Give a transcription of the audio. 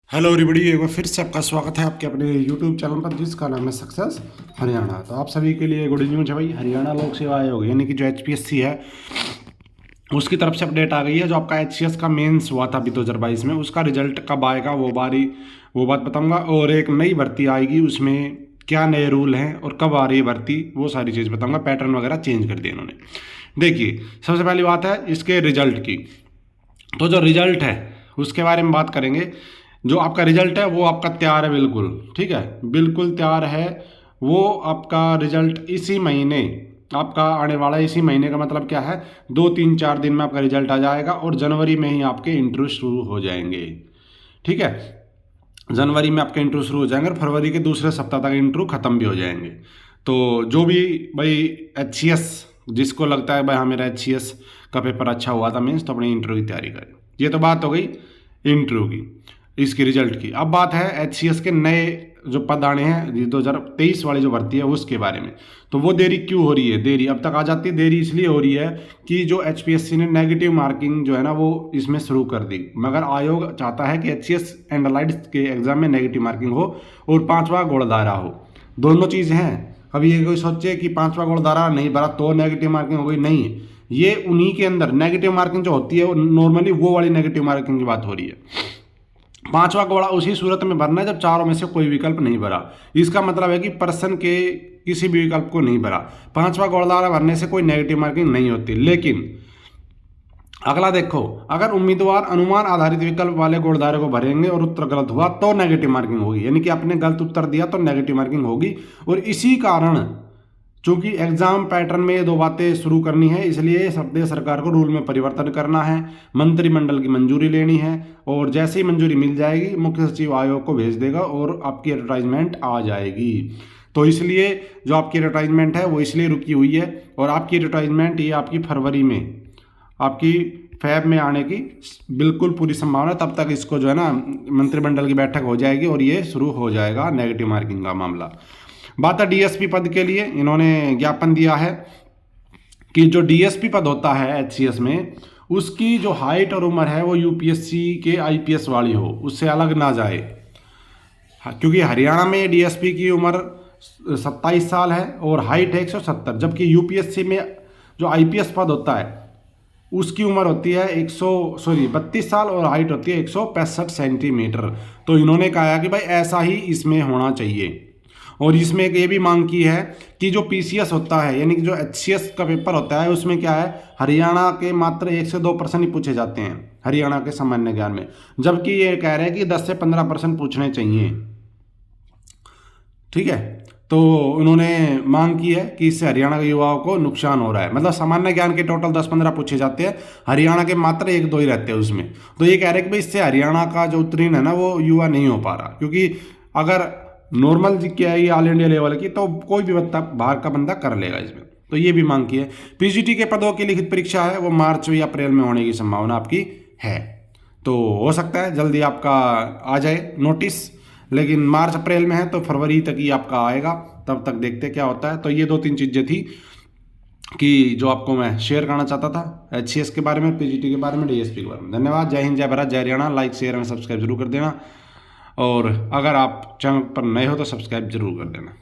Hello everybody, एक बार फिर से आपका स्वागत है आपके अपने यूट्यूब चैनल पर जिसका नाम है सक्सेस हरियाणा। तो आप सभी के लिए गुड न्यूज़ है भाई। हरियाणा लोक सेवा आयोग यानी कि जो एचपीएससी है उसकी तरफ से अपडेट आ गई है। जो आपका एचसीएस का मेंस हुआ था अभी 2022 में, उसका रिजल्ट कब आएगा वो बात बताऊंगा। और एक नई भर्ती आएगी, उसमें क्या नए रूल हैं और कब आ रही है भर्ती, वो सारी चीज़ बताऊंगा। पैटर्न वगैरह चेंज कर दिए इन्होंने। देखिए, सबसे पहली बात है इसके रिजल्ट की। तो जो रिजल्ट है उसके बारे में बात करेंगे। जो आपका रिजल्ट है वो आपका तैयार है, बिल्कुल ठीक है, बिल्कुल तैयार है। वो आपका रिजल्ट इसी महीने आपका आने वाला है। इसी महीने का मतलब क्या है, 2 3 4 दिन में आपका रिजल्ट आ जाएगा और जनवरी में ही आपके इंटरव्यू शुरू हो जाएंगे। ठीक है, जनवरी में आपके इंटरव्यू शुरू हो जाएंगे और फरवरी के दूसरे सप्ताह तक इंटरव्यू खत्म भी हो जाएंगे। तो जो भी भाई एचसीएस जिसको लगता है भाई हाँ मेरा एचसीएस का पेपर अच्छा हुआ था मीन्स, तो अपनी इंटरव्यू की तैयारी करें। ये तो बात हो गई इंटरव्यू की, इसकी रिजल्ट की। अब बात है एचसीएस के नए जो पद आने हैं 2023 वाली जो भर्ती है उसके बारे में। तो वो देरी क्यों हो रही है? देरी अब तक आ जाती है। देरी इसलिए हो रही है कि जो एचपीएससी ने नेगेटिव मार्किंग जो है ना वो इसमें शुरू कर दी। मगर आयोग चाहता है कि एचसीएस एंड अलाइड के एग्जाम में नेगेटिव मार्किंग हो और 5वां गोलधारा हो। दोनों चीज़ हैं। कभी ये कोई सोचे कि 5वां गोलधारा नहीं भरा तो नेगेटिव मार्किंग हो गई, नहीं। ये उन्हीं के अंदर नेगेटिव मार्किंग जो होती है नॉर्मली वो वाली नेगेटिव मार्किंग की बात हो रही है। 5वां गोला उसी सूरत में भरना है जब चारों में से कोई विकल्प नहीं भरा। इसका मतलब है कि पर्सन के किसी भी विकल्प को नहीं भरा। 5वां गोलधारा भरने से कोई नेगेटिव मार्किंग नहीं होती। लेकिन अगला देखो, अगर उम्मीदवार अनुमान आधारित विकल्प वाले गोलधारे को भरेंगे और उत्तर गलत हुआ तो नेगेटिव मार्किंग होगी। यानी कि आपने गलत उत्तर दिया तो नेगेटिव मार्किंग होगी। और इसी कारण चूंकि एग्जाम पैटर्न में ये दो बातें शुरू करनी है, इसलिए प्रदेश सरकार को रूल में परिवर्तन करना है, मंत्रिमंडल की मंजूरी लेनी है। और जैसे ही मंजूरी मिल जाएगी मुख्य सचिव आयोग को भेज देगा और आपकी एडवर्टाइजमेंट आ जाएगी। तो इसलिए जो आपकी एडवर्टाइजमेंट है वो इसलिए रुकी हुई है। और आपकी एडवर्टाइजमेंट ये आपकी फरवरी में, आपकी फैब में आने की बिल्कुल पूरी संभावना है। तब तक इसको जो है ना मंत्रिमंडल की बैठक हो जाएगी और ये शुरू हो जाएगा नेगेटिव मार्किंग का मामला। बात है डीएसपी पद के लिए। इन्होंने ज्ञापन दिया है कि जो डीएसपी पद होता है एचसीएस में, उसकी जो हाइट और उम्र है वो यूपीएससी के आईपीएस वाली हो, उससे अलग ना जाए। क्योंकि हरियाणा में डीएसपी की उम्र 27 साल है और हाइट है 170, जबकि यूपीएससी में जो आईपीएस पद होता है उसकी उम्र होती है 32 साल और हाइट होती है 165 सेंटीमीटर। तो इन्होंने कहा है कि भाई ऐसा ही इसमें होना चाहिए। और इसमें एक ये भी मांग की है कि जो पीसीएस होता है यानी कि जो एचसीएस का पेपर होता है उसमें क्या है, हरियाणा के मात्र 1 से 2% ही पूछे जाते हैं हरियाणा के सामान्य ज्ञान में, जबकि ये कह रहे हैं कि 10 से 15% पूछने चाहिए। ठीक है, तो उन्होंने मांग की है कि इससे हरियाणा के युवाओं को नुकसान हो रहा है। मतलब सामान्य ज्ञान के टोटल 10-15 पूछे जाते हैं, हरियाणा के मात्र 1-2 ही रहते हैं उसमें। तो ये कह रहे हैं कि भाई इससे हरियाणा का जो उत्तीर्ण है ना वो युवा नहीं हो पा रहा। क्योंकि अगर नॉर्मल जी क्या है ये ऑल इंडिया लेवल की, तो कोई भी बंदा बाहर का बंदा कर लेगा इसमें। तो ये भी मांग की है। पीजीटी के पदों की लिखित परीक्षा है वो मार्च या अप्रैल में होने की संभावना आपकी है। तो हो सकता है जल्दी आपका आ जाए नोटिस, लेकिन मार्च अप्रैल में है तो फरवरी तक ही आपका आएगा। तब तक देखते क्या होता है। तो ये 2-3 चीज़ें थी कि जो आपको मैं शेयर करना चाहता था एचसीएस के बारे में, पीजीटी के बारे में, डीएसपी के बारे में। धन्यवाद। जय हिंद, जय भारत, जय Haryana. Like share and subscribe जरूर कर देना। और अगर आप चैनल पर नए हो तो सब्सक्राइब जरूर कर देना।